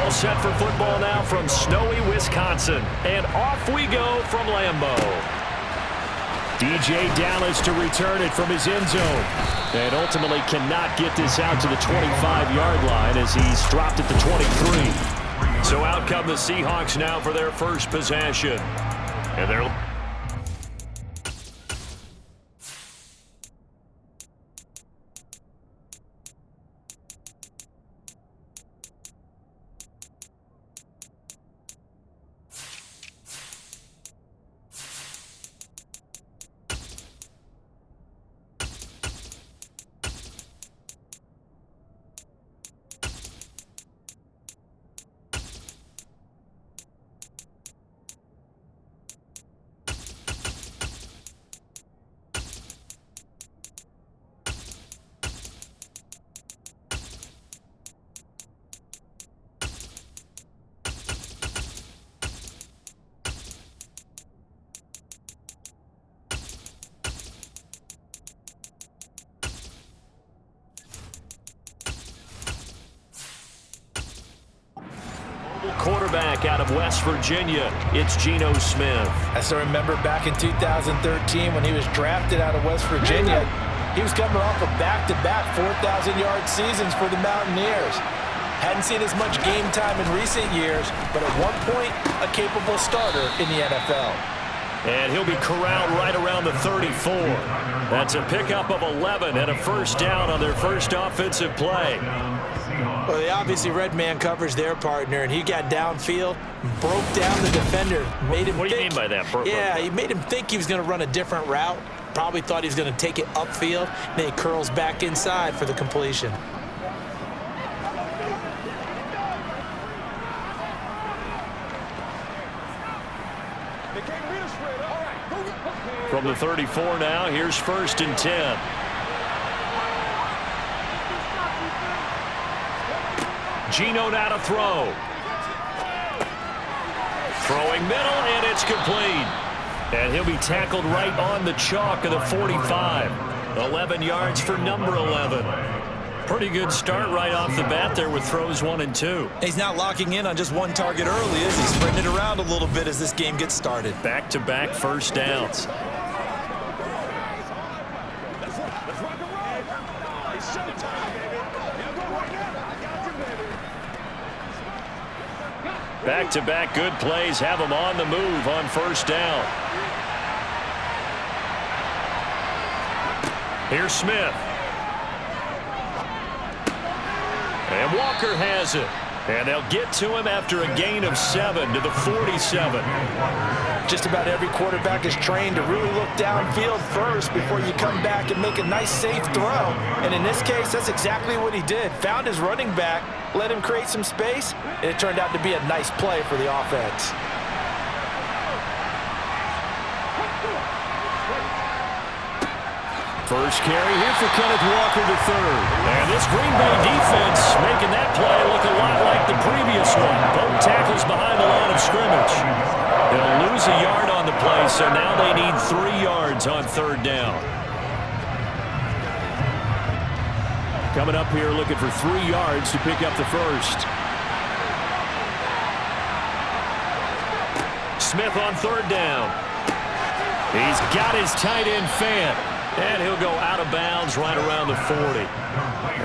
all set for football now from snowy Wisconsin. And off we go from Lambeau. DJ Dallas to return it from his end zone. And ultimately cannot get this out to the 25-yard line as he's dropped at the 23. So out come the Seahawks now for their first possession. And they're... Quarterback out of West Virginia, it's Geno Smith. As I remember back in 2013 when he was drafted out of West Virginia, he was coming off of back-to-back 4,000-yard seasons for the Mountaineers. Hadn't seen as much game time in recent years, but at one point, a capable starter in the NFL. And he'll be corralled right around the 34. That's a pickup of 11 and a first down on their first offensive play. Well, they obviously read man coverage their partner, and he got downfield, broke down the defender, made him What do you mean by that? Yeah, he made him think he was going to run a different route. Probably thought he was going to take it upfield, and then he curls back inside for the completion. From the 34 now, here's 1st and 10. Geno now to throw. Throwing middle, and it's complete. And he'll be tackled right on the chalk of the 45. 11 yards for number 11. Pretty good start right off the bat there with throws 1 and 2. He's not locking in on just one target early, is he? Spreading it around a little bit as this game gets started. Back-to-back first downs. Back-to-back good plays have him on the move on first down. Here's Smith. And Walker has it. And they'll get to him after a gain of 7 to the 47. Just about every quarterback is trained to really look downfield first before you come back and make a nice, safe throw. And in this case, that's exactly what he did. Found his running back, let him create some space, and it turned out to be a nice play for the offense. First carry here for Kenneth Walker to third. And this Green Bay defense making that play look a lot like the previous one. Both tackles behind the line of scrimmage. They'll lose a yard on the play, so now they need 3 yards on third down. Coming up here looking for 3 yards to pick up the first. Smith on third down. He's got his tight end Fant. And he'll go out of bounds right around the 40.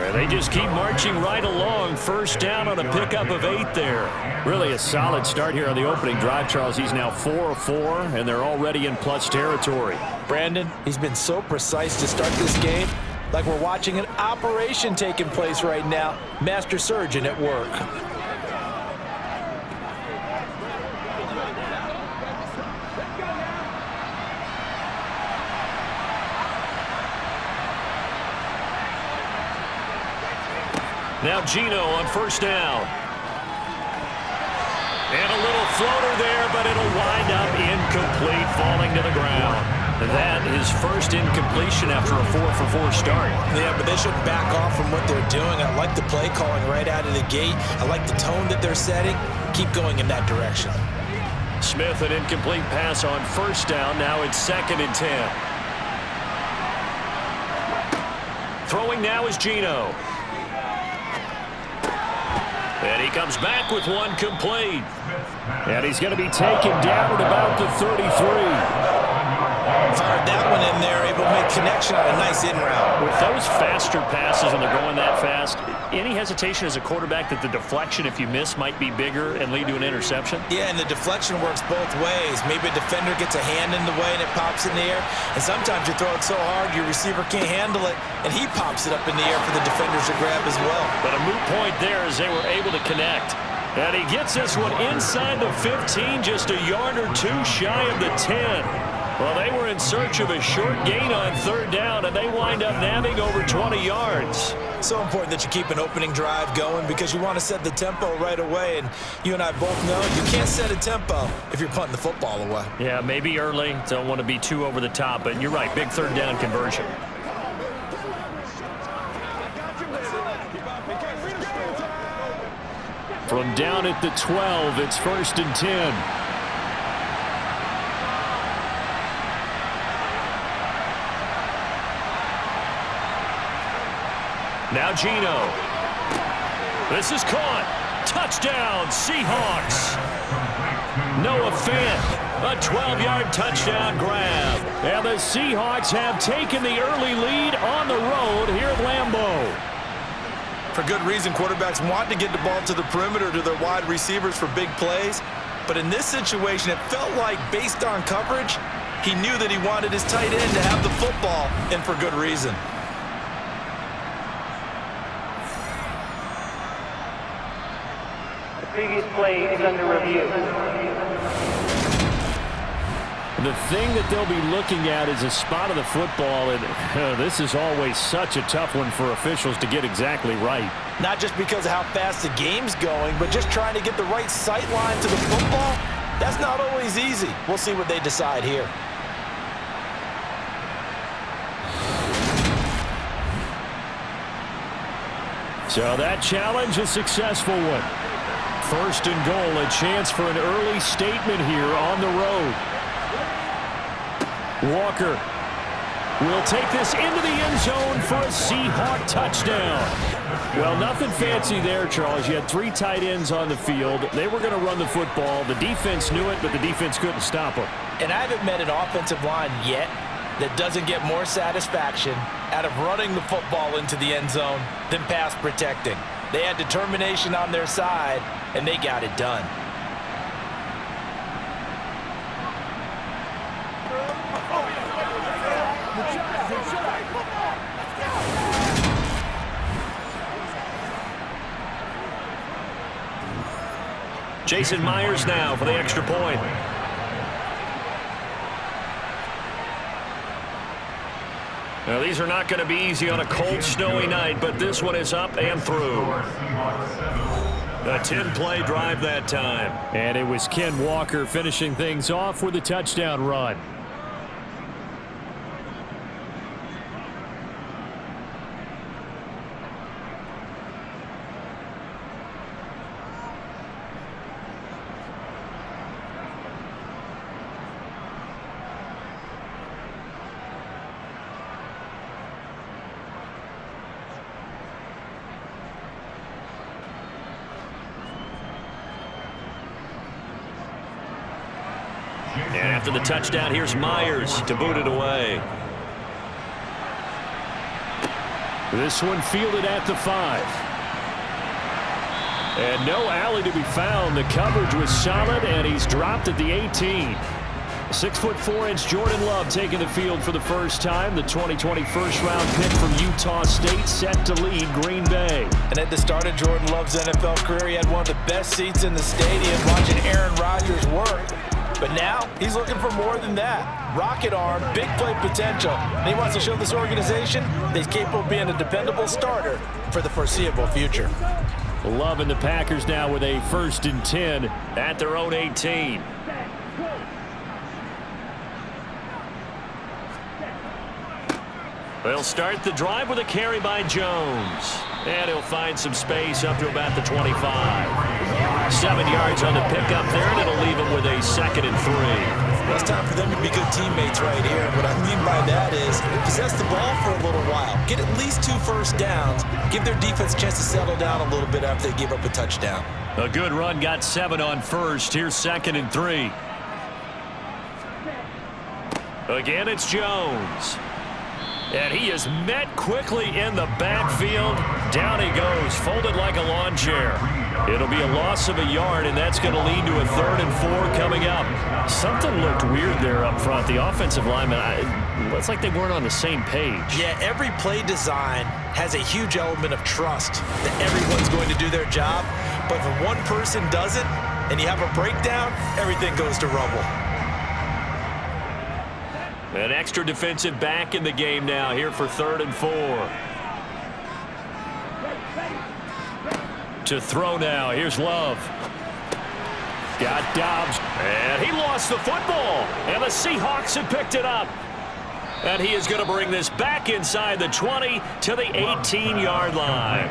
And they just keep marching right along. First down on a pickup of 8 there. Really a solid start here on the opening drive, Charles. He's now 4 of 4, and they're already in plus territory. Brandon, he's been so precise to start this game, like we're watching an operation taking place right now. Master surgeon at work. Now Geno on first down. And a little floater there, but it'll wind up incomplete, falling to the ground. That is first incompletion after a 4-for-4 start. Yeah, but they shouldn't back off from what they're doing. I like the play calling right out of the gate. I like the tone that they're setting. Keep going in that direction. Smith, an incomplete pass on first down. Now it's 2nd and 10. Throwing now is Geno. And he comes back with one complete. And he's going to be taken down at about the 33. Fired that one in there, able to make connection on a nice in route. With those faster passes and they're going that fast, any hesitation as a quarterback that the deflection, if you miss, might be bigger and lead to an interception? Yeah, and the deflection works both ways. Maybe a defender gets a hand in the way and it pops in the air. And sometimes you throw it so hard your receiver can't handle it, and he pops it up in the air for the defenders to grab as well. But a moot point there as they were able to connect. And he gets this one inside the 15, just a yard or two shy of the 10. Well, they were in search of a short gain on third down, and they wind up nabbing over 20 yards. So important that you keep an opening drive going because you want to set the tempo right away. And you and I both know you can't set a tempo if you're punting the football away. Yeah, maybe early. Don't want to be too over the top, but you're right, big third down conversion. From down at the 12, it's 1st and 10. Now Geno. This is caught. Touchdown, Seahawks. Noah Fant, a 12-yard touchdown grab. And the Seahawks have taken the early lead on the road here at Lambeau. For good reason, quarterbacks want to get the ball to the perimeter to their wide receivers for big plays. But in this situation, it felt like, based on coverage, he knew that he wanted his tight end to have the football, and for good reason. Previous play is under review. The thing that they'll be looking at is a spot of the football, and this is always such a tough one for officials to get exactly right. Not just because of how fast the game's going, but just trying to get the right sight line to the football. That's not always easy. We'll see what they decide here. So that challenge, a successful one. 1st and goal, a chance for an early statement here on the road. Walker will take this into the end zone for a Seahawk touchdown. Well, nothing fancy there, Charles. You had 3 tight ends on the field. They were going to run the football. The defense knew it, but the defense couldn't stop them. And I haven't met an offensive line yet that doesn't get more satisfaction out of running the football into the end zone than pass protecting. They had determination on their side, and they got it done. Jason Myers now for the extra point. Now, these are not going to be easy on a cold, snowy night, but this one is up and through. A 10-play drive that time. And it was Ken Walker finishing things off with a touchdown run. And after the touchdown, here's Myers to boot it away. This one fielded at the 5. And no alley to be found. The coverage was solid, and he's dropped at the 18. 6'4" Jordan Love taking the field for the first time. The 2020 first-round pick from Utah State set to lead Green Bay. And at the start of Jordan Love's NFL career, he had one of the best seats in the stadium watching Aaron Rodgers work. But now he's looking for more than that. Rocket arm, big play potential. And he wants to show this organization that he's capable of being a dependable starter for the foreseeable future. Love and the Packers now with a 1st and 10 at their own 18. They'll start the drive with a carry by Jones. And he'll find some space up to about the 25. 7 yards on the pickup there, and it'll leave him with a 2nd and 3. Well, it's time for them to be good teammates right here. And what I mean by that is possess the ball for a little while. Get at least 2 first downs. Give their defense a chance to settle down a little bit after they give up a touchdown. A good run got 7 on first. Here's 2nd and 3. Again, it's Jones. And he is met quickly in the backfield. Down he goes, folded like a lawn chair. It'll be a loss of a yard, and that's going to lead to a 3rd and 4 coming up. Something looked weird there up front. The offensive lineman, it's like they weren't on the same page. Yeah, every play design has a huge element of trust that everyone's going to do their job. But if one person doesn't and you have a breakdown, everything goes to rubble. An extra defensive back in the game now here for 3rd and 4. To throw now. Here's Love. Got Dobbs. And he lost the football. And the Seahawks have picked it up. And he is going to bring this back inside the 20 to the 18-yard line.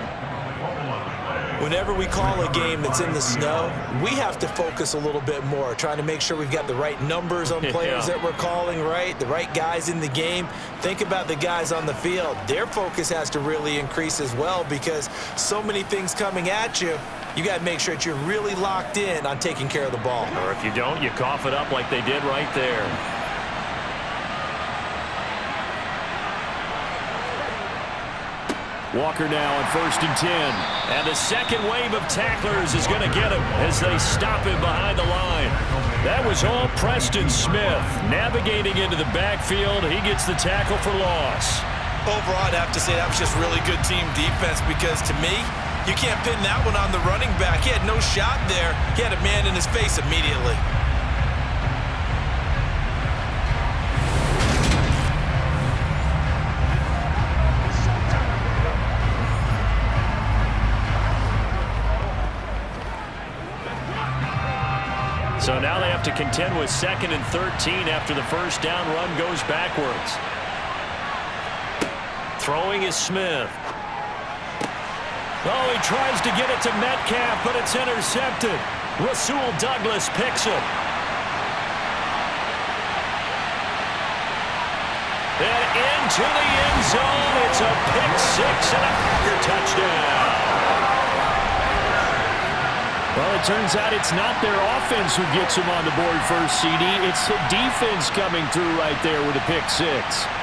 Whenever we call a game that's in the snow, we have to focus a little bit more, trying to make sure we've got the right numbers on players that we're calling, right? The right guys in the game. Think about the guys on the field. Their focus has to really increase as well because so many things coming at you. You got to make sure that you're really locked in on taking care of the ball. Or if you don't, you cough it up like they did right there. Walker now on 1st and 10. And the second wave of tacklers is going to get him as they stop him behind the line. That was all Preston Smith. Navigating into the backfield, he gets the tackle for loss. Overall, I'd have to say that was just really good team defense because, to me, you can't pin that one on the running back. He had no shot there. He had a man in his face immediately. So now they have to contend with 2nd and 13 after the first down run goes backwards. Throwing is Smith. Oh, he tries to get it to Metcalf, but it's intercepted. Rasul Douglas picks it. And into the end zone. It's a pick 6 and a Packer touchdown. Well, it turns out it's not their offense who gets them on the board first, CD. It's the defense coming through right there with a pick 6.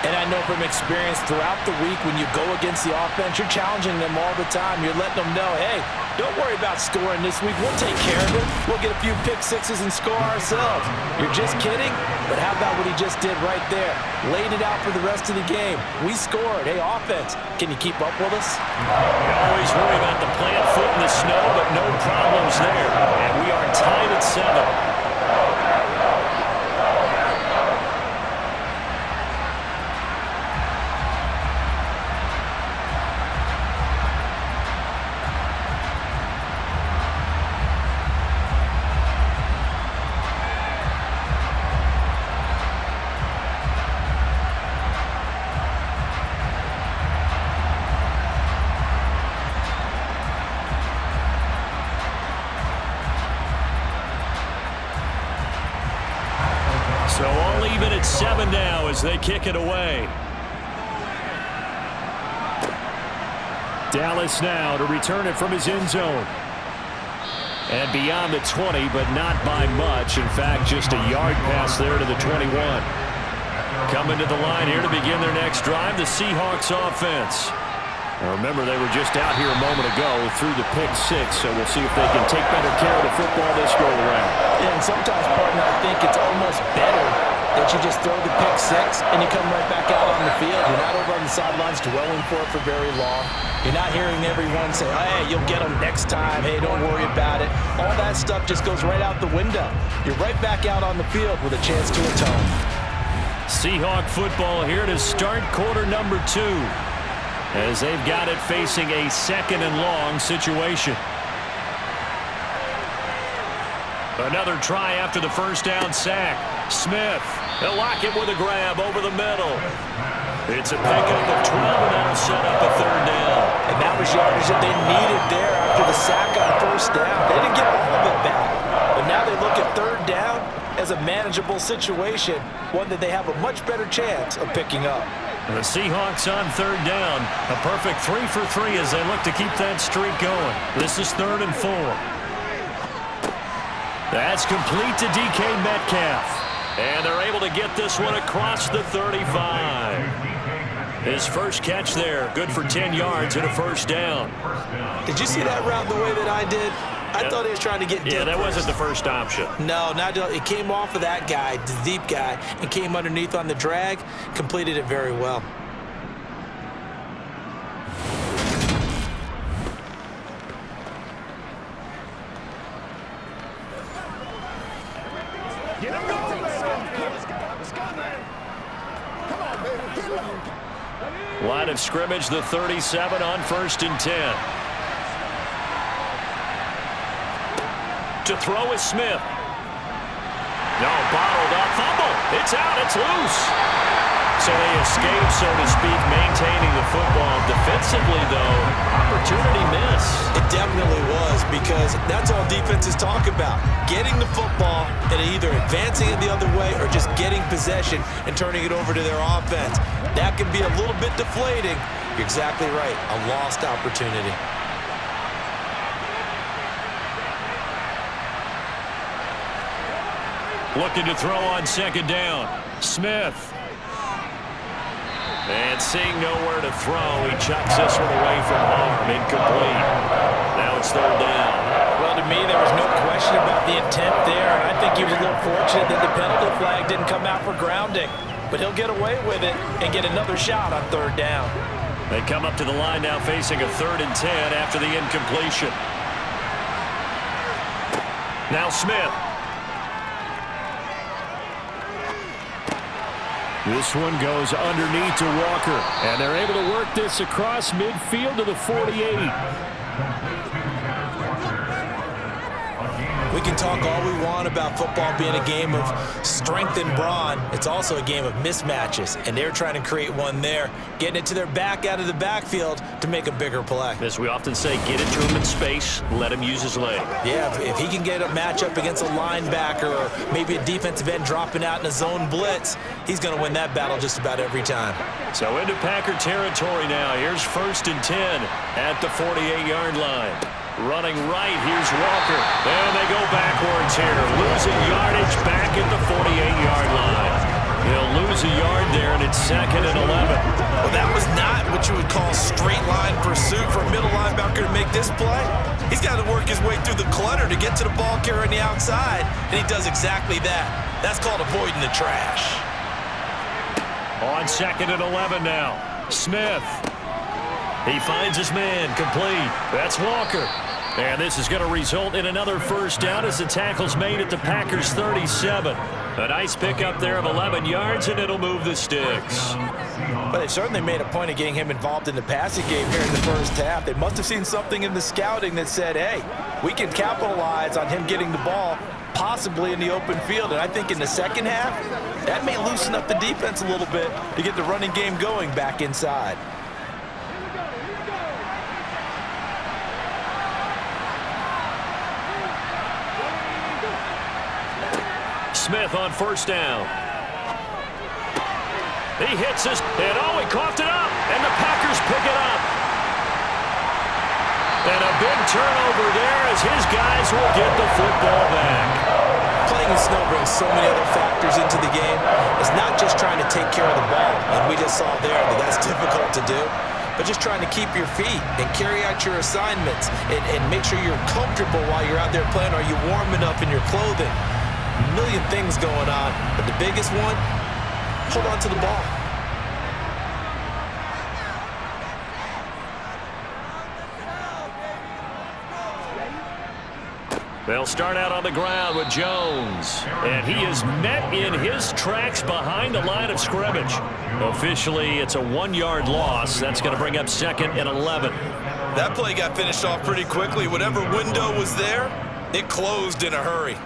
And I know from experience throughout the week when you go against the offense, you're challenging them all the time. You're letting them know, hey, don't worry about scoring this week. We'll take care of it. We'll get a few pick 6s and score ourselves. You're just kidding? But how about what he just did right there? Laid it out for the rest of the game. We scored. Hey, offense, can you keep up with us? You always worry about the plant foot in the snow, but no problems there. And we are tied at 7. So all even at 7 now as they kick it away. Dallas now to return it from his end zone. And beyond the 20, but not by much. In fact, just a yard pass there to the 21. Coming to the line here to begin their next drive, the Seahawks offense. Now remember, they were just out here a moment ago through the pick 6, so we'll see if they can take better care of the football this go-around. Yeah, and sometimes, partner, I think it's almost better that you just throw the pick 6 and you come right back out on the field. You're not over on the sidelines dwelling for it for very long. You're not hearing everyone say, hey, you'll get them next time. Hey, don't worry about it. All that stuff just goes right out the window. You're right back out on the field with a chance to atone. Seahawk football here to start quarter number 2. As they've got it facing a 2nd and long situation. Another try after the first down sack. Smith, he'll lock it with a grab over the middle. It's a pickup of 12, and that'll set up a 3rd down. And And that was yardage that they needed there after the sack on first down. They didn't get all of it back, but now they look at third down as a manageable situation, one that they have a much better chance of picking up. The Seahawks on third down. A perfect 3 for 3 as they look to keep that streak going. This is 3rd and 4. That's complete to DK Metcalf. And they're able to get this one across the 35. His first catch there, good for 10 yards and a first down. Did you see that route the way that I did? I thought he was trying to get deep. Yeah, that wasn't the first option. No, it came off of that guy, the deep guy, and came underneath on the drag, completed it very well. Get him going, let's go, man. Come on, baby, get him. Line of scrimmage, the 37 on 1st and 10. To throw is Smith. No, bottled up. Fumble. It's out. It's loose. So they escape, so to speak, maintaining the football. Defensively, though, opportunity miss. It definitely was, because that's all defenses talk about. Getting the football and either advancing it the other way or just getting possession and turning it over to their offense. That can be a little bit deflating. You're exactly right. A lost opportunity. Looking to throw on 2nd down. Smith. And seeing nowhere to throw, he chucks this one away from harm. Incomplete. Now it's 3rd down. Well, to me, there was no question about the intent there, and I think he was a little fortunate that the penalty flag didn't come out for grounding. But he'll get away with it and get another shot on 3rd down. They come up to the line now facing a 3rd and 10 after the incompletion. Now Smith. This one goes underneath to Walker, and they're able to work this across midfield to the 48. We can talk all we want about football being a game of strength and brawn. It's also a game of mismatches, and they're trying to create one there, getting it to their back out of the backfield to make a bigger play. As we often say, get it to him in space, let him use his leg. Yeah, if he can get a matchup against a linebacker or maybe a defensive end dropping out in a zone blitz, he's going to win that battle just about every time. So into Packer territory now. Here's 1st and 10 at the 48-yard line. Running right, here's Walker. And they go backwards here. Losing yardage back at the 48-yard line. He'll lose a yard there, and it's 2nd and 11. Well, that was not what you would call straight line pursuit for a middle linebacker to make this play. He's got to work his way through the clutter to get to the ball carrier on the outside, and he does exactly that. That's called avoiding the trash. On 2nd and 11 now. Smith. He finds his man, complete. That's Walker. And this is going to result in another 1st down as the tackle's made at the Packers' 37. A nice pickup there of 11 yards, and it'll move the sticks. But they certainly made a point of getting him involved in the passing game here in the first half. They must have seen something in the scouting that said, hey, we can capitalize on him getting the ball possibly in the open field. And I think in the second half, that may loosen up the defense a little bit to get the running game going back inside. Smith on 1st down. He hits this, and he coughed it up, and the Packers pick it up. And a big turnover there as his guys will get the football back. Playing in snow brings so many other factors into the game. It's not just trying to take care of the ball, and we just saw there that that's difficult to do, but just trying to keep your feet and carry out your assignments and make sure you're comfortable while you're out there playing. Are you warm enough in your clothing? A million things going on, but the biggest one, hold on to the ball. They'll start out on the ground with Jones. And he is met in his tracks behind the line of scrimmage. Officially, it's a 1-yard loss. That's going to bring up 2nd and 11. That play got finished off pretty quickly. Whatever window was there, it closed in a hurry.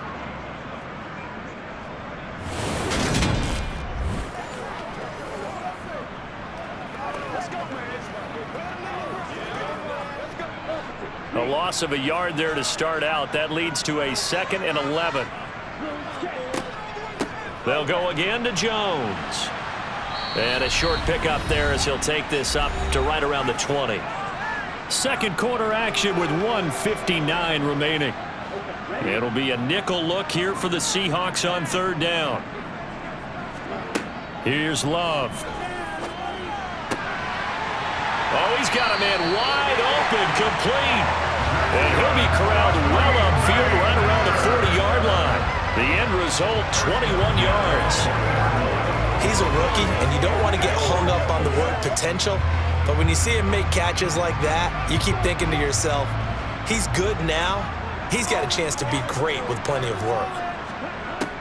A loss of a yard there to start out. That leads to a 2nd and 11. They'll go again to Jones. And a short pickup there as he'll take this up to right around the 20. Second quarter action with 1:59 remaining. It'll be a nickel look here for the Seahawks on 3rd down. Here's Love. Oh, he's got a man wide open, complete. And he'll be corralled well upfield right around the 40-yard line. The end result, 21 yards. He's a rookie, and you don't want to get hung up on the word potential. But when you see him make catches like that, you keep thinking to yourself, he's good now. He's got a chance to be great with plenty of work.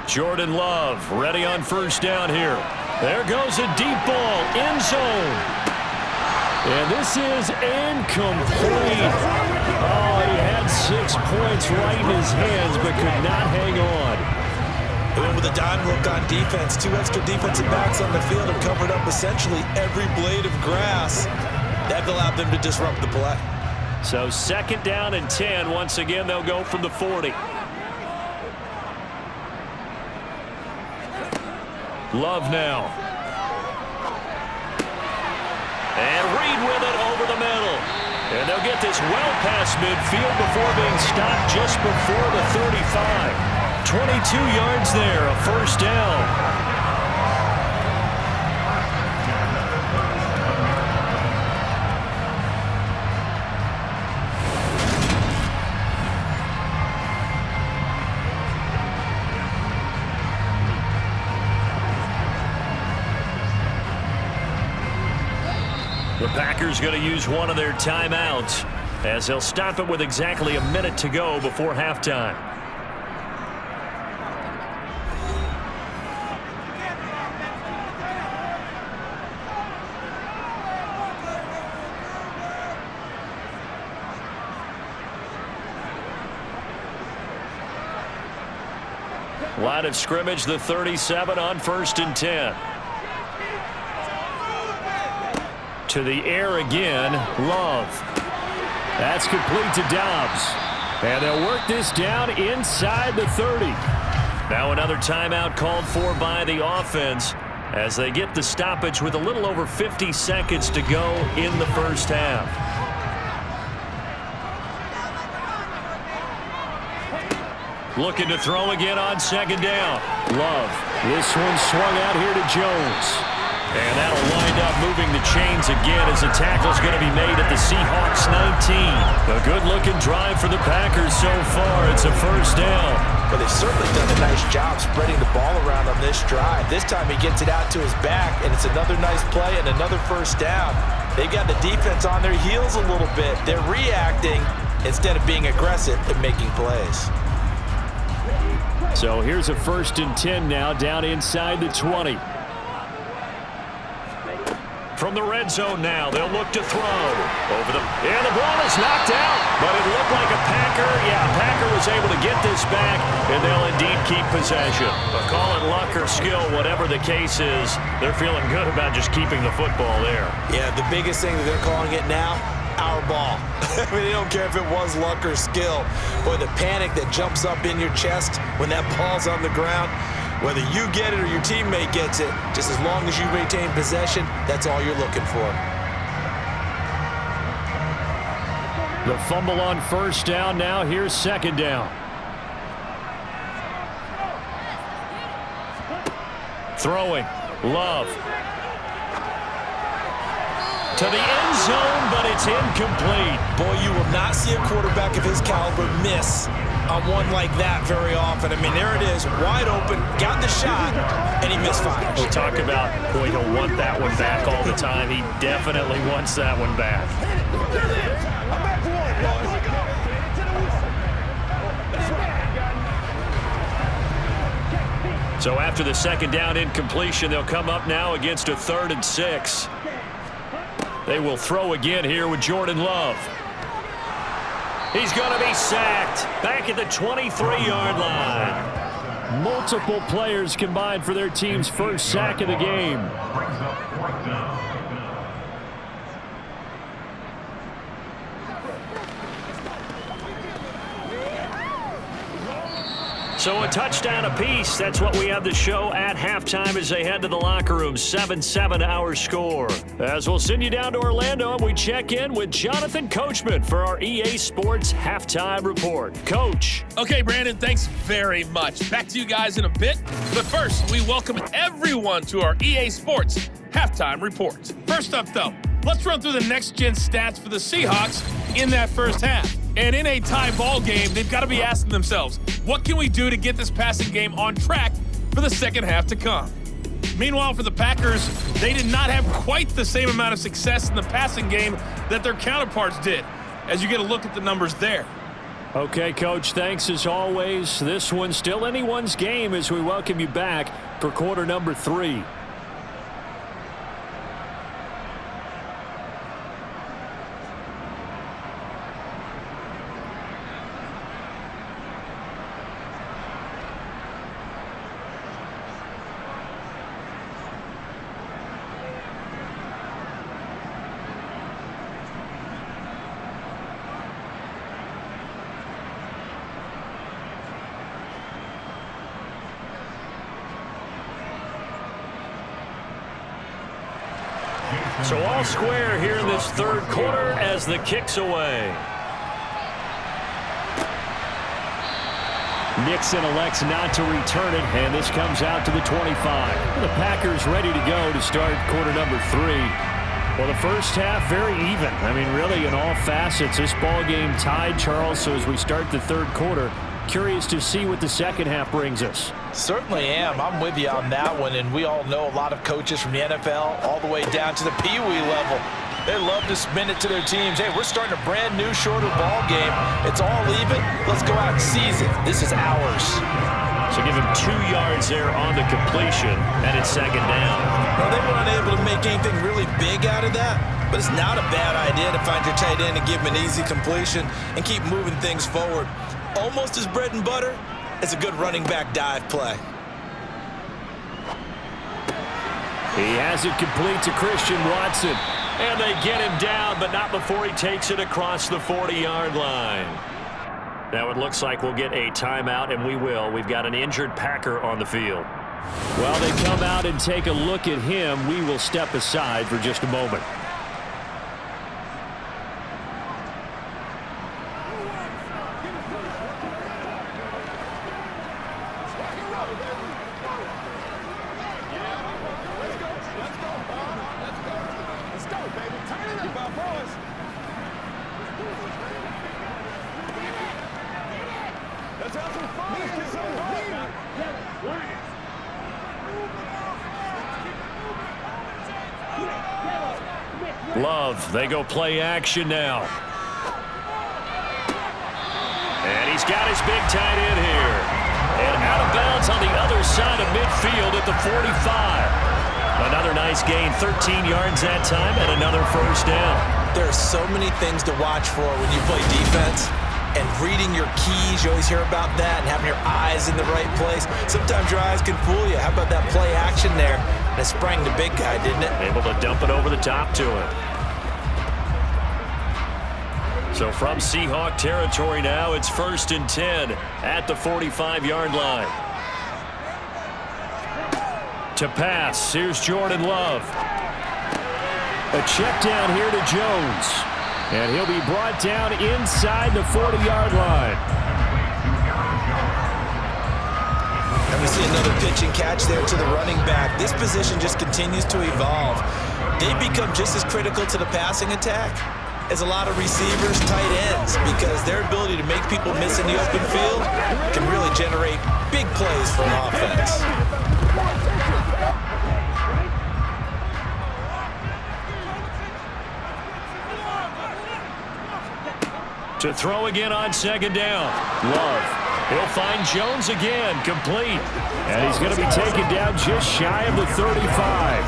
Jordan Love ready on 1st down here. There goes a deep ball, end zone. And this is incomplete. Oh, he had 6 points right in his hands, but could not hang on. He went with a dime look on defense. 2 extra defensive backs on the field and covered up essentially every blade of grass. That allowed them to disrupt the play. So 2nd down and 10. Once again, they'll go from the 40. Love now. And Reed with it over the middle. And they'll get this well past midfield before being stopped just before the 35. 22 yards there, a 1st down. The Packers going to use one of their timeouts as they'll stop it with exactly a minute to go before halftime. Line of scrimmage, the 37 on 1st and 10. To the air again, Love. That's complete to Dobbs. And they'll work this down inside the 30. Now another timeout called for by the offense as they get the stoppage with a little over 50 seconds to go in the 1st half. Looking to throw again on 2nd down. Love. This one swung out here to Jones. And that'll wind up moving the chains again as the tackle's going to be made at the Seahawks 19. A good-looking drive for the Packers so far. It's a 1st down. Well, they've certainly done a nice job spreading the ball around on this drive. This time he gets it out to his back, and it's another nice play and another 1st down. They got the defense on their heels a little bit. They're reacting instead of being aggressive and making plays. So here's a 1st and 10 now down inside the 20. From the red zone now, they'll look to throw. Over the... Yeah, the ball is knocked out, but it looked like a Packer. Yeah, Packer was able to get this back, and they'll indeed keep possession. But call it luck or skill, whatever the case is, they're feeling good about just keeping the football there. Yeah, the biggest thing that they're calling it now, our ball. I mean, they don't care if it was luck or skill. Boy, the panic that jumps up in your chest when that ball's on the ground, whether you get it or your teammate gets it, just as long as you maintain possession, that's all you're looking for. The fumble on 1st down now. Here's 2nd down. Throwing. Love. To the end zone, but it's incomplete. Boy, you will not see a quarterback of his caliber miss on one like that very often. I mean, there it is, wide open, got the shot, and he misfires. We talk about, boy, he'll want that one back all the time. He definitely wants that one back. So after the 2nd down incompletion, they'll come up now against a 3rd and 6. They will throw again here with Jordan Love. He's going to be sacked back at the 23-yard line. Multiple players combined for their team's first sack of the game. So a touchdown apiece. That's what we have to show at halftime as they head to the locker room. 7-7 our score. As we'll send you down to Orlando and we check in with Jonathan Coachman for our EA Sports Halftime Report. Coach. Okay, Brandon, thanks very much. Back to you guys in a bit. But first, we welcome everyone to our EA Sports Halftime Report. First up, though, let's run through the next-gen stats for the Seahawks in that first half. And in a tie ball game, they've got to be asking themselves, what can we do to get this passing game on track for the second half to come? Meanwhile, for the Packers, they did not have quite the same amount of success in the passing game that their counterparts did, as you get a look at the numbers there. Okay, Coach, thanks as always. This one's still anyone's game as we welcome you back for quarter number 3. So all square here in this third quarter as the kick's away. Nixon elects not to return it, and this comes out to the 25. The Packers ready to go to start quarter number 3. Well, the first half, very even. I mean, really, in all facets, this ball game tied, Charles. So as we start the third quarter, curious to see what the second half brings us. Certainly am. I'm with you on that one, and we all know a lot of coaches from the NFL all the way down to the Pee Wee level. They love to spin it to their teams. Hey, we're starting a brand new, shorter ball game. It's all even. Let's go out and seize it. This is ours. So give him 2 yards there on the completion, and it's second down. Well, they weren't able to make anything really big out of that, but it's not a bad idea to find your tight end and give him an easy completion and keep moving things forward. Almost as bread and butter as a good running back dive play. He has it complete to Christian Watson. And they get him down, but not before he takes it across the 40-yard line. Now it looks like we'll get a timeout, and we will. We've got an injured Packer on the field. While they come out and take a look at him, we will step aside for just a moment. Love, they go play action now. And he's got his big tight end here. And out of bounds on the other side of midfield at the 45. Another nice gain, 13 yards that time, and another first down. There are so many things to watch for when you play defense. And reading your keys, you always hear about that, and having your eyes in the right place. Sometimes your eyes can fool you. How about that play action there? And it sprang the big guy, didn't it? Able to dump it over the top to him. So from Seahawk territory now, it's 1st and 10 at the 45-yard line. To pass, here's Jordan Love. A check down here to Jones. And he'll be brought down inside the 40-yard line. And we see another pitch and catch there to the running back. This position just continues to evolve. They become just as critical to the passing attack as a lot of receivers, tight ends, because their ability to make people miss in the open field can really generate big plays for an offense. To throw again on second down. Love. He'll find Jones again, complete. And he's going to be taken down just shy of the 35.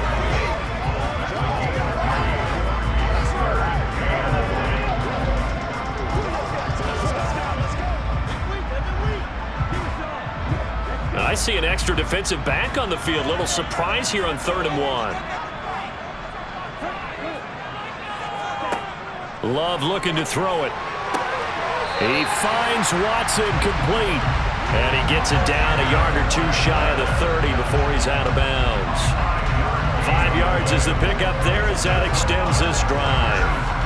I see an extra defensive back on the field. Little surprise here on 3rd and 1. Love looking to throw it. He finds Watson complete. And he gets it down a yard or two shy of the 30 before he's out of bounds. 5 yards is the pickup there as that extends this drive.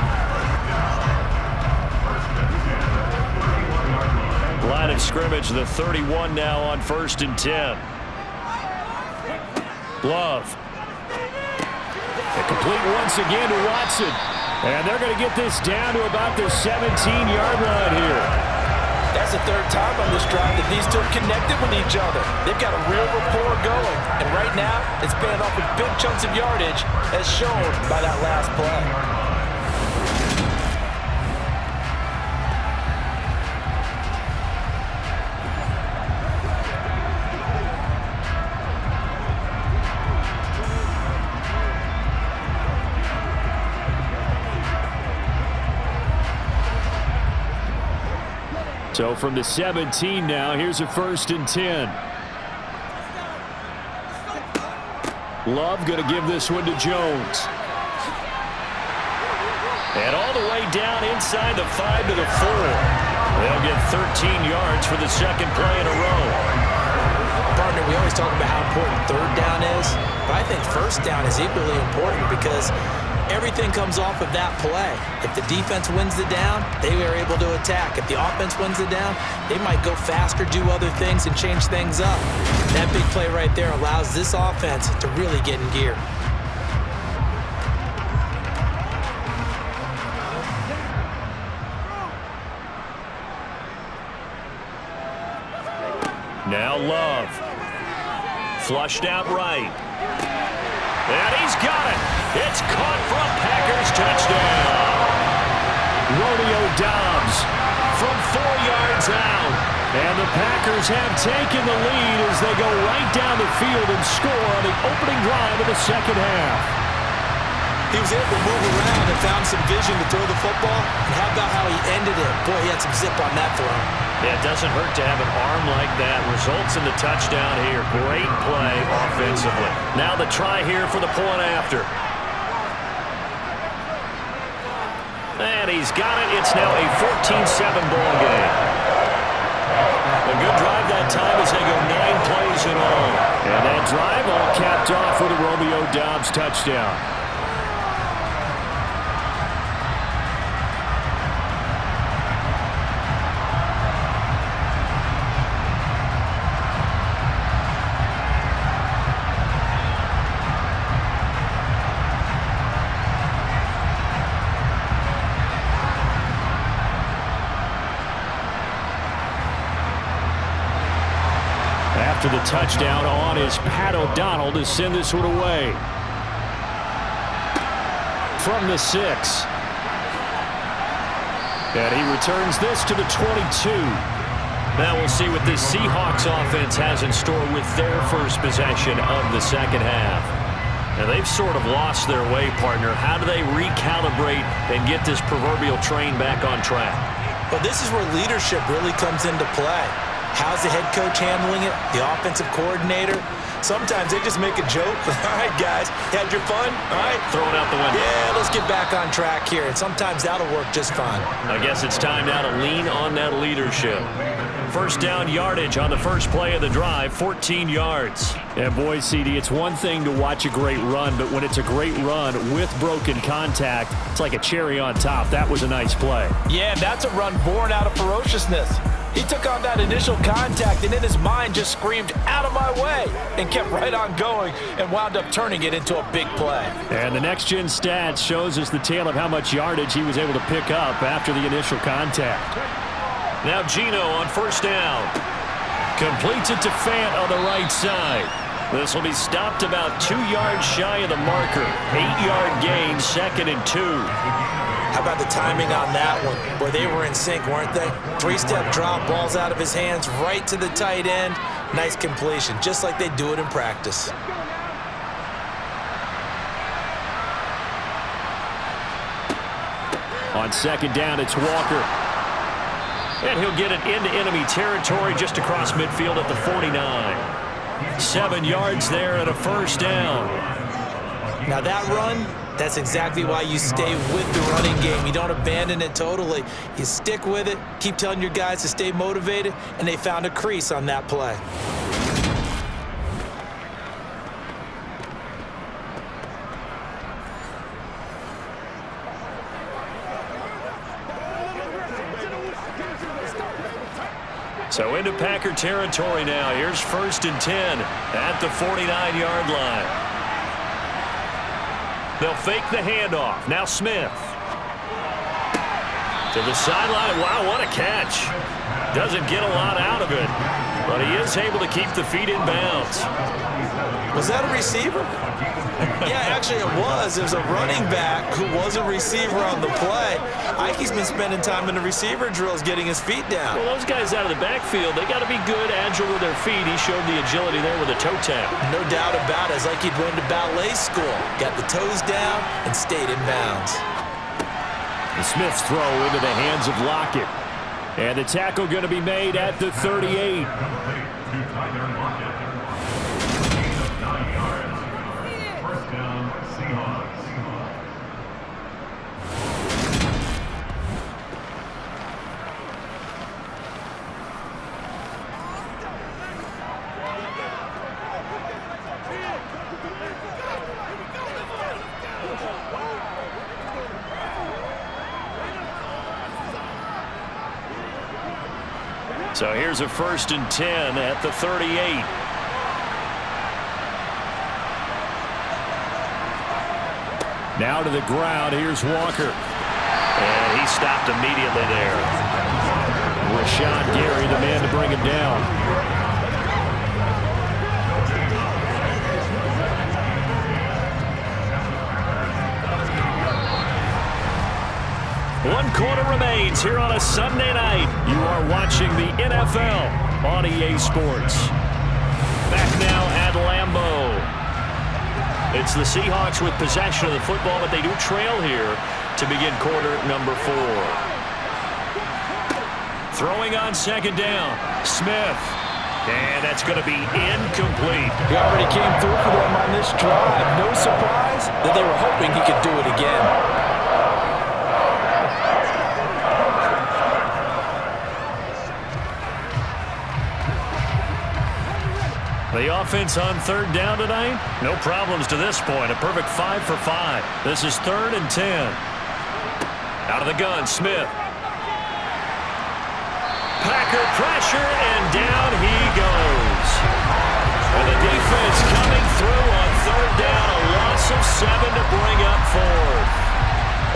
Line of scrimmage, the 31 now on 1st and 10. Love. Complete once again to Watson. And they're going to get this down to about the 17-yard line here. That's the 3rd time on this drive that these two have connected with each other. They've got a real rapport going. And right now, it's paying off with big chunks of yardage as shown by that last play. So from the 17 now, here's a 1st and 10. Love going to give this one to Jones. And all the way down inside the 5 to the 4. They'll get 13 yards for the 2nd play in a row. Partner, we always talk about how important 3rd down is, but I think 1st down is equally important because everything comes off of that play. If the defense wins the down, they are able to attack. If the offense wins the down, they might go faster, do other things, and change things up. That big play right there allows this offense to really get in gear. Now Love. Flushed out right. And he's got it. It's caught for a Packers touchdown. Romeo Doubs from 4 yards out. And the Packers have taken the lead as they go right down the field and score on the opening drive of the 2nd half. He was able to move around and found some vision to throw the football. And how about how he ended it? Boy, he had some zip on that throw. Yeah, it doesn't hurt to have an arm like that. Results in the touchdown here. Great play offensively. Now the try here for the point after. And he's got it. It's now a 14-7 ball game. A good drive that time as they go 9 plays in all. And that drive all capped off with a Romeo Doubs touchdown. After the touchdown on is Pat O'Donnell to send this one away. From the 6. And he returns this to the 22. Now we'll see what this Seahawks offense has in store with their first possession of the 2nd half. Now they've sort of lost their way, partner. How do they recalibrate and get this proverbial train back on track? Well, this is where leadership really comes into play. How's the head coach handling it? The offensive coordinator? Sometimes they just make a joke. All right, guys, had your fun? All right. Throw it out the window. Yeah, let's get back on track here. And sometimes that'll work just fine. I guess it's time now to lean on that leadership. 1st down yardage on the first play of the drive, 14 yards. And boy, CD, it's one thing to watch a great run, but when it's a great run with broken contact, it's like a cherry on top. That was a nice play. Yeah, that's a run born out of ferociousness. He took on that initial contact and in his mind just screamed, "Out of my way," and kept right on going and wound up turning it into a big play. And the next-gen stats shows us the tale of how much yardage he was able to pick up after the initial contact. Now Gino on 1st down. Completes it to Fant on the right side. This will be stopped about 2 yards shy of the marker. 8-yard gain, 2nd and 2. How about the timing on that one? Boy, they were in sync, weren't they? 3-step drop, balls out of his hands, right to the tight end. Nice completion, just like they do it in practice. On 2nd down, it's Walker. And he'll get it into enemy territory just across midfield at the 49. 7 yards there and a 1st down. Now that run, That's exactly why you stay with the running game. You don't abandon it totally. You stick with it, keep telling your guys to stay motivated, and they found a crease on that play. So into Packer territory now. Here's 1st and 10 at the 49-yard line. They'll fake the handoff. Now Smith. To the sideline. Wow, what a catch. Doesn't get a lot out of it, but he is able to keep the feet in bounds. Was that a receiver? Yeah, actually it was. It was a running back who was a receiver on the play. Ike's been spending time in the receiver drills getting his feet down. Well, those guys out of the backfield, they got to be good, agile with their feet. He showed the agility there with a toe tap. No doubt about it. It's like he'd went to ballet school. Got the toes down and stayed in bounds. And Smith's throw into the hands of Lockett. And the tackle going to be made at the 38. First down, Seahawks. So here's a 1st and 10 at the 38. Now to the ground. Here's Walker. And he stopped immediately there. Rashawn Gary, the man to bring him down. One quarter remains here on a Sunday night. You are watching the NFL on EA Sports. Back now at Lambeau. It's the Seahawks with possession of the football, but they do trail here to begin quarter number 4. Throwing on 2nd down. Smith. And that's going to be incomplete. He already came through for them on this drive. No surprise that they were hoping he could do it again. The offense on 3rd down tonight, no problems to this point. A perfect 5 for 5. This is 3rd and 10. Out of the gun, Smith. Packer pressure, and down he goes. And the defense coming through on 3rd down. A loss of 7 to bring up 4th.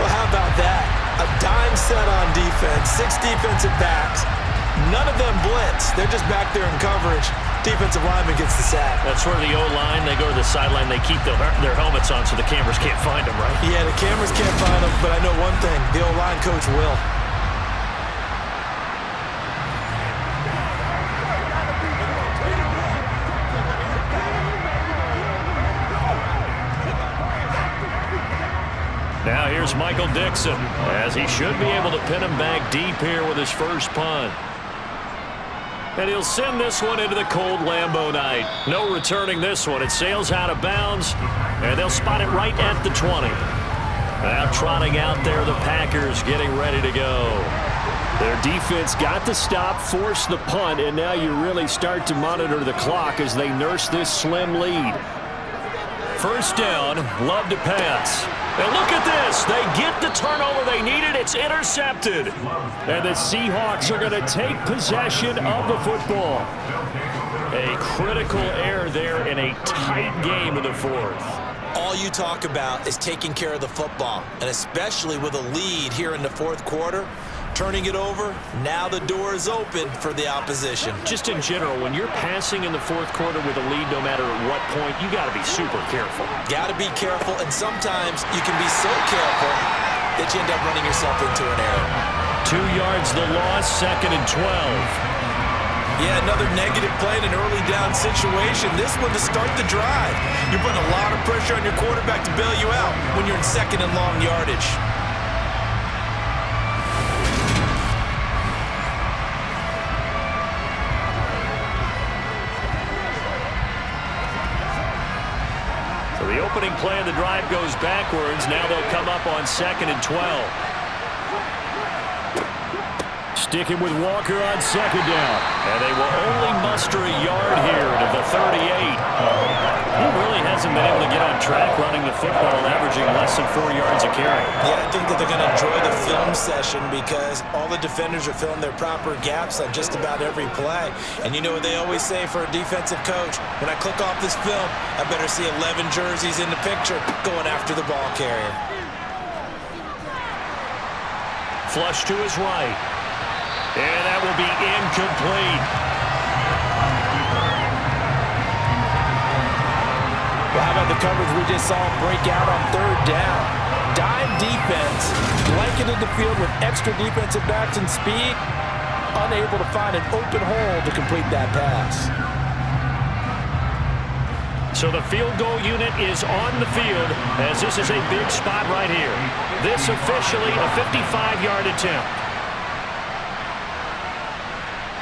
Well, how about that? A dime set on defense, 6 defensive backs. None of them blitz. They're just back there in coverage. Defensive lineman gets the sack. That's where the O-line, they go to the sideline, they keep their helmets on so the cameras can't find them, right? Yeah, the cameras can't find them, but I know one thing. The O-line coach will. Now here's Michael Dixon, as he should be able to pin him back deep here with his first punt. And he'll send this one into the cold Lambeau night. No returning this one. It sails out of bounds, and they'll spot it right at the 20. Now trotting out there, the Packers getting ready to go. Their defense got the stop, forced the punt, and now you really start to monitor the clock as they nurse this slim lead. 1st down, Love to pass. And look at this. They get the turnover they needed. It's intercepted. And the Seahawks are going to take possession of the football. A critical error there in a tight game in the 4th. All you talk about is taking care of the football, and especially with a lead here in the 4th quarter. Turning it over, now the door is open for the opposition. Just in general, when you're passing in the 4th quarter with a lead, no matter at what point, you got to be super careful. Got to be careful, and sometimes you can be so careful that you end up running yourself into an error. 2 yards the loss, 2nd and 12. Yeah, another negative play in an early down situation. This one to start the drive. You're putting a lot of pressure on your quarterback to bail you out when you're in 2nd and long yardage. opening play of the drive goes backwards. Now they'll come up on 2nd and 12. Sticking with Walker on 2nd down. And they will only muster a yard here to the 38. He really hasn't been able to get on track running the football, averaging less than 4 yards a carry. Yeah, I think that they're going to enjoy the film session because all the defenders are filling their proper gaps on just about every play. And you know what they always say for a defensive coach? When I click off this film, I better see 11 jerseys in the picture going after the ball carrier. Flush to his right. And that will be incomplete. Well, how about the coverage we just saw break out on 3rd down? Dime defense, blanketed the field with extra defensive backs and speed, unable to find an open hole to complete that pass. So the field goal unit is on the field as this is a big spot right here. This officially a 55-yard attempt.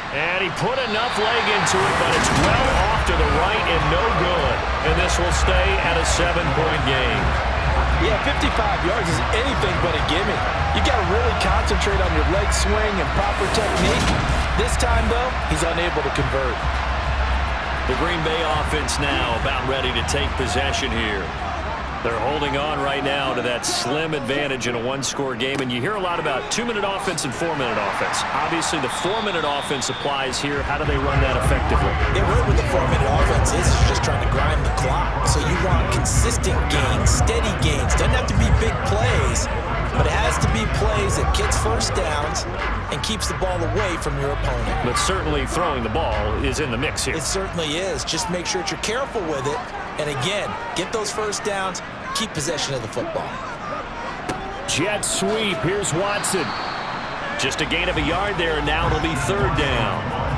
And he put enough leg into it, but it's well off to the right and no good. And this will stay at a 7-point game. Yeah, 55 yards is anything but a gimme. You got to really concentrate on your leg swing and proper technique. This time, though, he's unable to convert. The Green Bay offense now about ready to take possession here. They're holding on right now to that slim advantage in a one-score game, and you hear a lot about 2-minute offense and 4-minute offense. Obviously, the 4-minute offense applies here. How do they run that effectively? Yeah, really what the 4-minute offense is just trying to grind the clock. So you want consistent gains, steady gains. Doesn't have to be big plays, but it has to be plays that gets first downs and keeps the ball away from your opponent. But certainly throwing the ball is in the mix here. It certainly is. Just make sure that you're careful with it. And again, get those first downs, keep possession of the football. Jet sweep. Here's Watson. Just a gain of a yard there, and now it'll be 3rd down.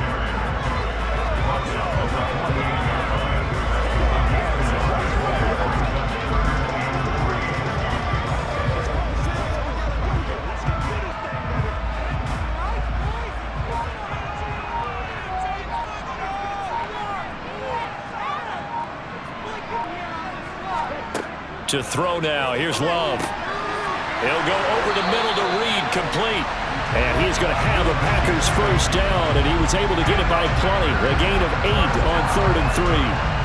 To throw now. Here's Love. He'll go over the middle to Reed, complete. And he's going to have the Packers first down, and he was able to get it by plenty. A gain of 8 on 3rd and 3.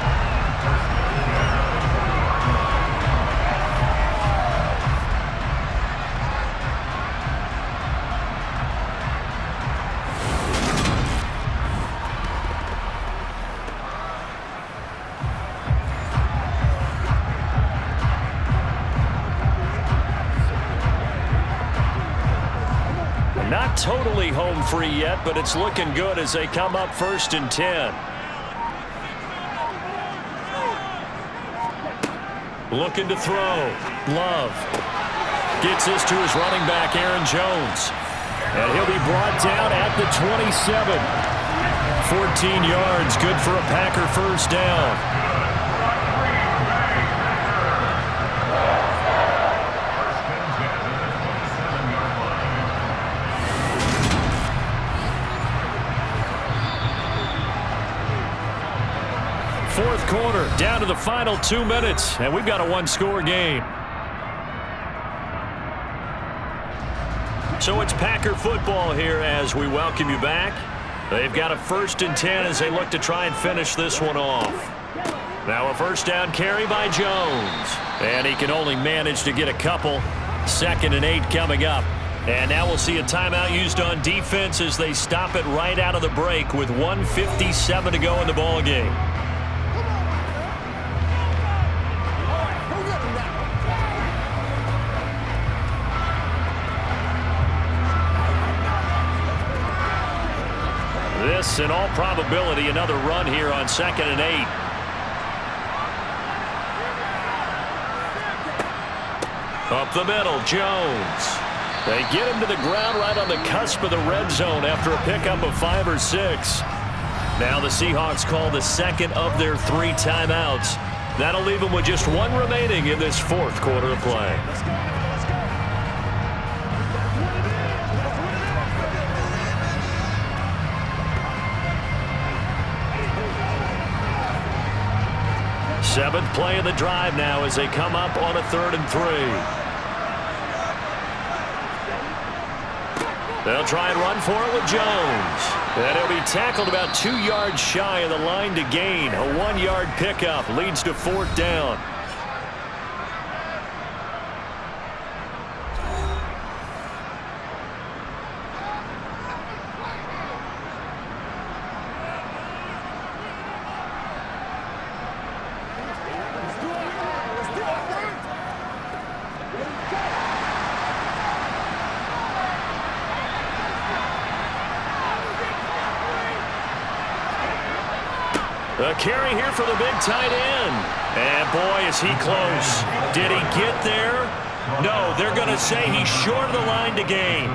Not totally home free yet, but it's looking good as they come up 1st and 10. Looking to throw. Love gets this to his running back, Aaron Jones. And he'll be brought down at the 27. 14 yards, good for a Packer first down. Fourth quarter, down to the final 2 minutes, and we've got a one-score game. So it's Packer football here as we welcome you back. They've got a 1st and 10 as they look to try and finish this one off. Now a first down carry by Jones, and he can only manage to get a couple. 2nd and 8 coming up. And now we'll see a timeout used on defense as they stop it right out of the break with 1:57 to go in the ball game. This, in all probability, another run here on 2nd and 8. Up the middle, Jones. They get him to the ground right on the cusp of the red zone after a pickup of 5 or 6. Now the Seahawks call the 2nd of their 3 timeouts. That'll leave them with just 1 remaining in this 4th quarter of play. Seventh play of the drive now as they come up on a 3rd and 3. They'll try and run for it with Jones. And he'll be tackled about 2 yards shy of the line to gain. A 1-yard pickup leads to 4th down. The carry here for the big tight end. And boy, is he close. Did he get there? No, they're going to say he's short of the line to gain.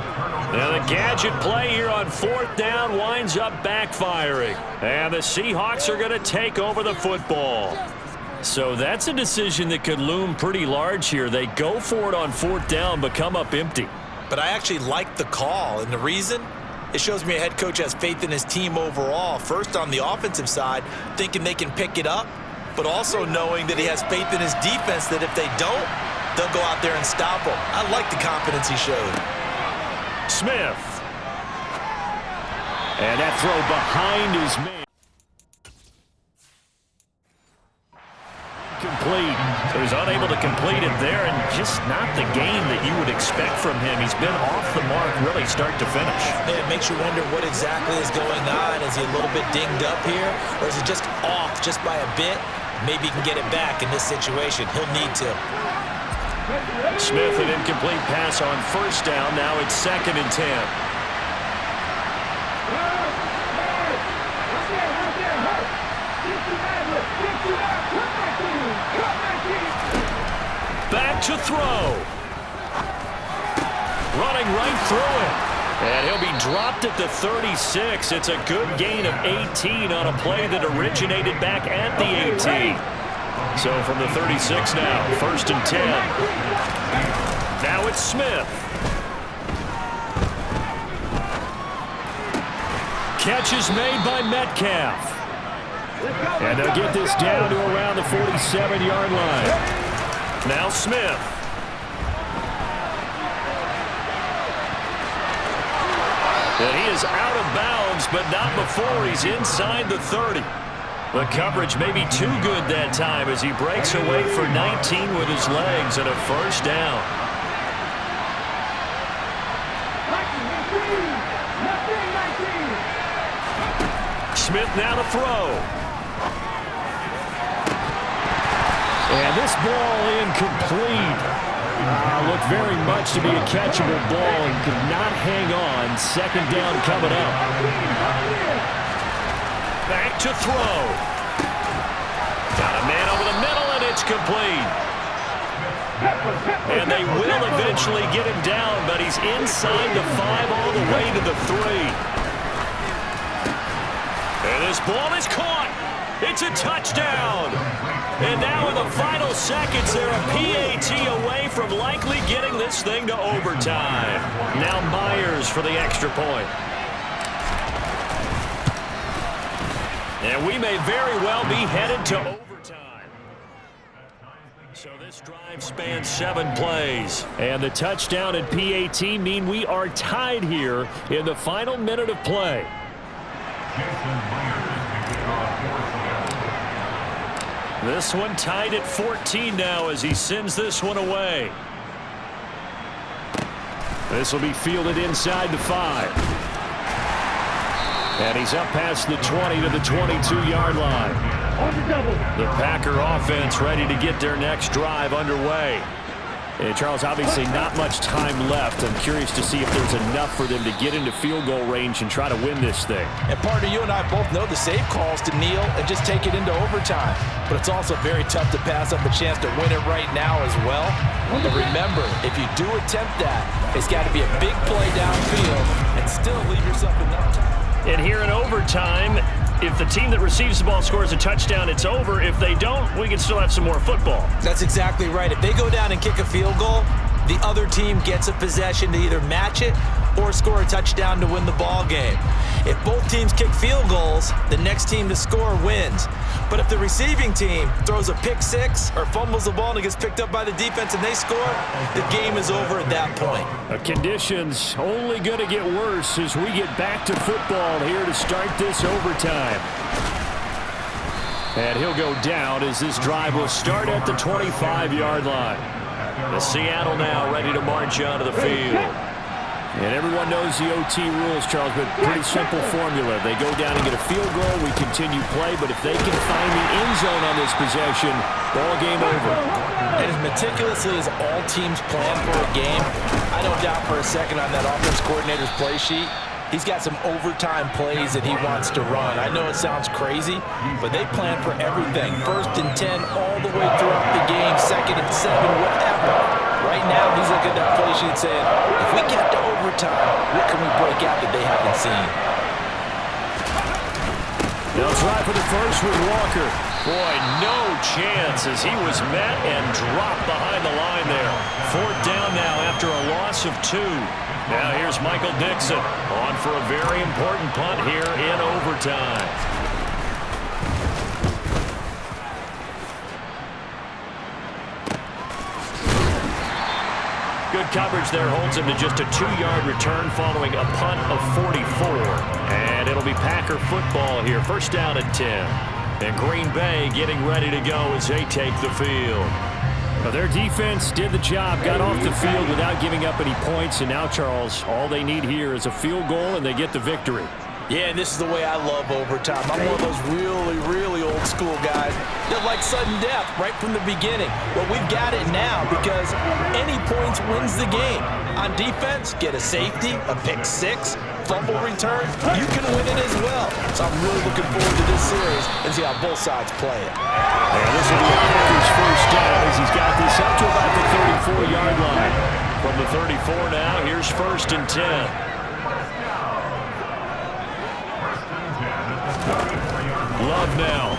Now the gadget play here on 4th down winds up backfiring. And the Seahawks are going to take over the football. So that's a decision that could loom pretty large here. They go for it on 4th down, but come up empty. But I actually like the call, and the reason? It shows me a head coach has faith in his team overall. First on the offensive side, thinking they can pick it up, but also knowing that he has faith in his defense that if they don't, they'll go out there and stop them. I like the confidence he showed. Smith. And that throw behind his man. Complete. So he's unable to complete it there, and just not the game that you would expect from him. He's been off the mark really start to finish. Yeah, it makes you wonder what exactly is going on. Is he a little bit dinged up here, or is he just off just by a bit? Maybe he can get it back in this situation. He'll need to. Smith, an incomplete pass on 1st down. Now it's 2nd and 10. Back to throw. Running right through it. And he'll be dropped at the 36. It's a good gain of 18 on a play that originated back at the 18. So from the 36 now, 1st and 10. Now it's Smith. Catch is made by Metcalf. And they'll get this down to around the 47-yard line. Now Smith. And he is out of bounds, but not before he's inside the 30. The coverage may be too good that time as he breaks away for 19 with his legs and a 1st down. Smith now to throw. And this ball incomplete. Looked very much to be a catchable ball and could not hang on. 2nd down coming up. Back to throw. Got a man over the middle, and it's complete. And they will eventually get him down, but he's inside the 5 all the way to the 3. And this ball is caught. It's a touchdown. And now in the final seconds, they're a PAT away from likely getting this thing to overtime. Now Myers for the extra point. And we may very well be headed to overtime. So this drive spans 7 plays. And the touchdown and PAT mean we are tied here in the final minute of play. This one tied at 14 now as he sends this one away. This will be fielded inside the 5. And he's up past the 20 to the 22-yard line. The Packer offense ready to get their next drive underway. And Charles, obviously not much time left. I'm curious to see if there's enough for them to get into field goal range and try to win this thing. And partner, you and I both know the safe calls to kneel and just take it into overtime. But it's also very tough to pass up a chance to win it right now as well. But remember, if you do attempt that, it's got to be a big play downfield and still leave yourself enough time. And here in overtime, if the team that receives the ball scores a touchdown, it's over. If they don't, we can still have some more football. That's exactly right. If they go down and kick a field goal, the other team gets a possession to either match it or score a touchdown to win the ball game. If both teams kick field goals, the next team to score wins. But if the receiving team throws a pick six or fumbles the ball and it gets picked up by the defense and they score, the game is over at that point. The conditions only going to get worse as we get back to football here to start this overtime. And he'll go down as this drive will start at the 25-yard line. The Seattle now ready to march onto the field. And everyone knows the OT rules, Charles, but pretty simple formula. They go down and get a field goal, we continue play, but if they can find the end zone on this possession, ball game over. And as meticulously as all teams plan for a game, I don't doubt for a second on that offense coordinator's play sheet, he's got some overtime plays that he wants to run. I know it sounds crazy, but they plan for everything. 1st and 10 all the way throughout the game, 2nd and 7, whatever. Right now, he's looking at that play sheet saying, if we get to overtime, what can we break out that they haven't seen? They'll try for the first with Walker. Boy, no chance as he was met and dropped behind the line there. 4th down now after a loss of 2. Now here's Michael Dixon on for a very important punt here in overtime. Good coverage there holds him to just a 2-yard return following a punt of 44. And it'll be Packer football here. 1st down and 10. And Green Bay getting ready to go as they take the field. Well, their defense did the job, got off the field without giving up any points. And now, Charles, all they need here is a field goal and they get the victory. Yeah, and this is the way I love overtime. I'm one of those really, really old school guys that like sudden death right from the beginning. But we've got it now because any points wins the game. On defense, get a safety, a pick six, fumble return, you can win it as well. So I'm really looking forward to this series and see how both sides play it. And this will be a Packers 1st down as he's got this up to about the 34-yard line. From the 34 now, here's 1st and 10. Love now.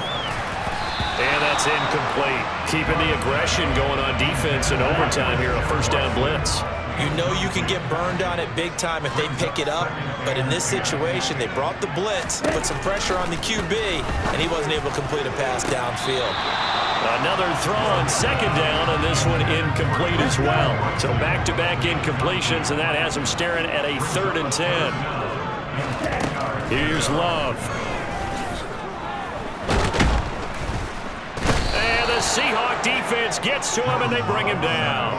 And that's incomplete. Keeping the aggression going on defense in overtime here, a 1st down blitz. You know you can get burned on it big time if they pick it up, but in this situation, they brought the blitz, put some pressure on the QB, and he wasn't able to complete a pass downfield. Another throw on 2nd down, and this one incomplete as well. So back-to-back incompletions, and that has him staring at a 3rd and 10. Here's Love. And the Seahawks defense gets to him, and they bring him down.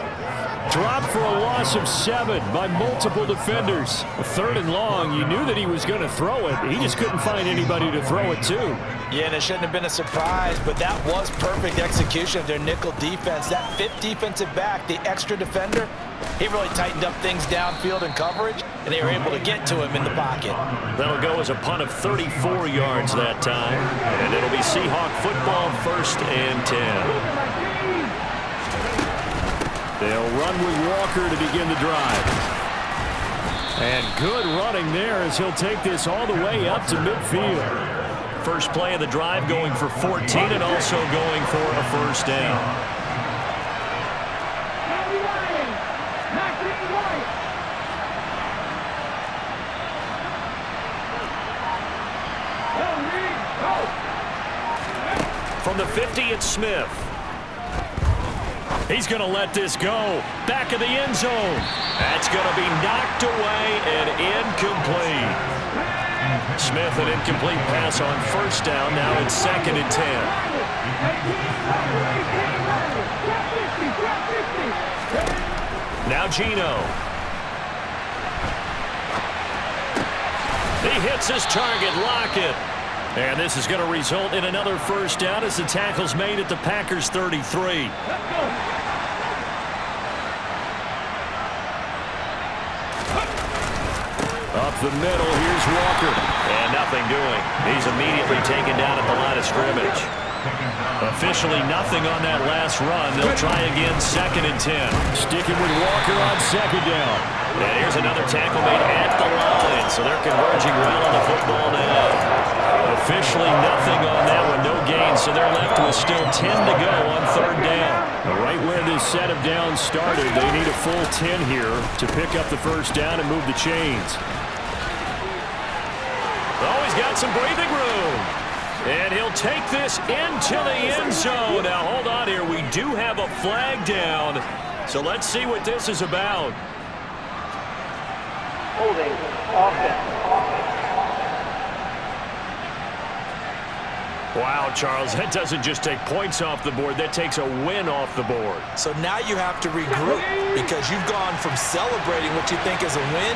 Dropped for a loss of 7 by multiple defenders. A 3rd and long. You knew that he was going to throw it. He just couldn't find anybody to throw it to. Yeah, and it shouldn't have been a surprise, but that was perfect execution of their nickel defense. That 5th defensive back, the extra defender, he really tightened up things downfield in coverage, and they were able to get to him in the pocket. That'll go as a punt of 34 yards that time, and it'll be Seahawk football 1st and 10. They'll run with Walker to begin the drive. And good running there as he'll take this all the way up to midfield. First play of the drive going for 14 and also going for a 1st down. From the 50, it's Smith. He's going to let this go. Back of the end zone. That's going to be knocked away and incomplete. Smith, an incomplete pass on 1st down. Now it's 2nd and 10. Now Geno. He hits his target, Lockett. And this is going to result in another 1st down as the tackle's made at the Packers 33. Up the middle, here's Walker. And nothing doing. He's immediately taken down at the line of scrimmage. Officially nothing on that last run. They'll try again 2nd and 10. Sticking with Walker on 2nd down. And here's another tackle made at the line. So they're converging well on the football now. Officially nothing on that one, no gain, so they're left with still 10 to go on 3rd down. Right where this set of downs started, they need a full 10 here to pick up the 1st down and move the chains. Oh, he's got some breathing room. And he'll take this into the end zone. Now, hold on here. We do have a flag down. So let's see what this is about. Holding. Offense. Wow, Charles, that doesn't just take points off the board. That takes a win off the board. So now you have to regroup because you've gone from celebrating what you think is a win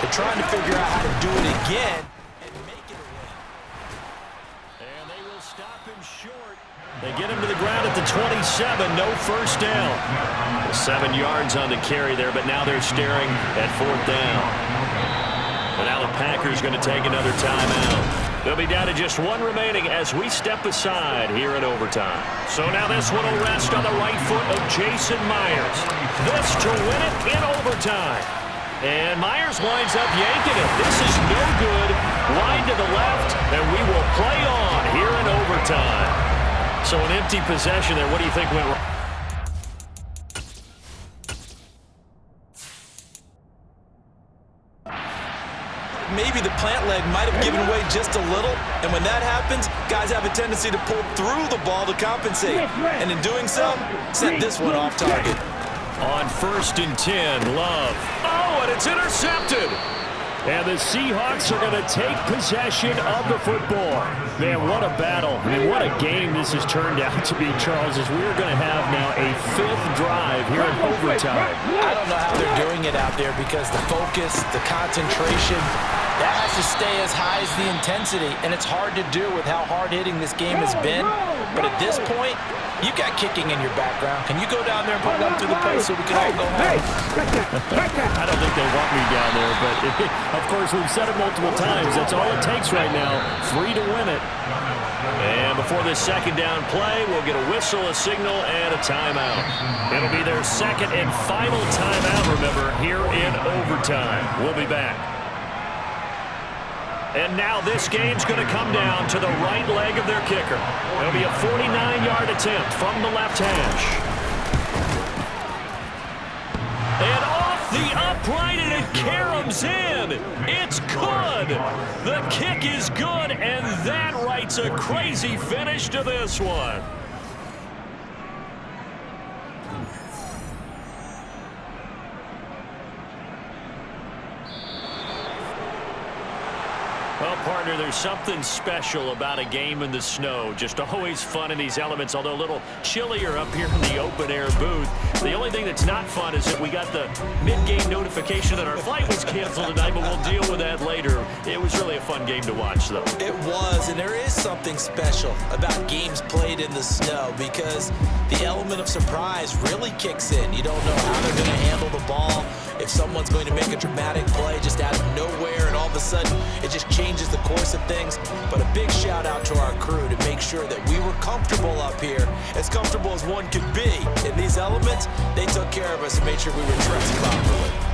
to trying to figure out how to do it again and make it a win. And they will stop him short. They get him to the ground at the 27. No first down. 7 yards on the carry there, but now they're staring at 4th down. And now the Packers going to take another timeout. They'll be down to just 1 remaining as we step aside here in overtime. So now this one will rest on the right foot of Jason Myers. This to win it in overtime. And Myers winds up yanking it. This is no good. Line to the left, and we will play on here in overtime. So an empty possession there. What do you think went wrong? Maybe the plant leg might have given way just a little, and when that happens, guys have a tendency to pull through the ball to compensate, and in doing so, sent this one off target. On 1st and 10, Love. Oh, and it's intercepted. And the Seahawks are going to take possession of the football. Man, what a battle. I mean, what a game this has turned out to be, Charles, as we're going to have now a 5th drive here in overtime. I don't know how they're doing it out there because the focus, the concentration, that has to stay as high as the intensity, and it's hard to do with how hard-hitting this game has been. But at this point, you've got kicking in your background. Can you go down there and put one through the post so we can all go home? I don't think they want me down there, but of course we've said it multiple times. That's all it takes right now. 3 to win it. And before this 2nd down play, we'll get a whistle, a signal, and a timeout. It'll be their 2nd and final timeout, remember, here in overtime. We'll be back. And now this game's going to come down to the right leg of their kicker. It'll be a 49-yard attempt from the left hash. And off the upright, and it caroms in. It's good. The kick is good, and that writes a crazy finish to this one. Well, partner, there's something special about a game in the snow. Just always fun in these elements, although a little chillier up here in the open-air booth. The only thing that's not fun is that we got the mid-game notification that our flight was canceled tonight, but we'll deal with that later. It was really a fun game to watch, though. It was, and there is something special about games played in the snow because the element of surprise really kicks in. You don't know how they're going to handle the ball, if someone's going to make a dramatic play just out of nowhere, and all of a sudden it just changes the course of things. But a big shout out to our crew to make sure that we were comfortable up here, as comfortable as one could be. In these elements, they took care of us and made sure we were dressed properly.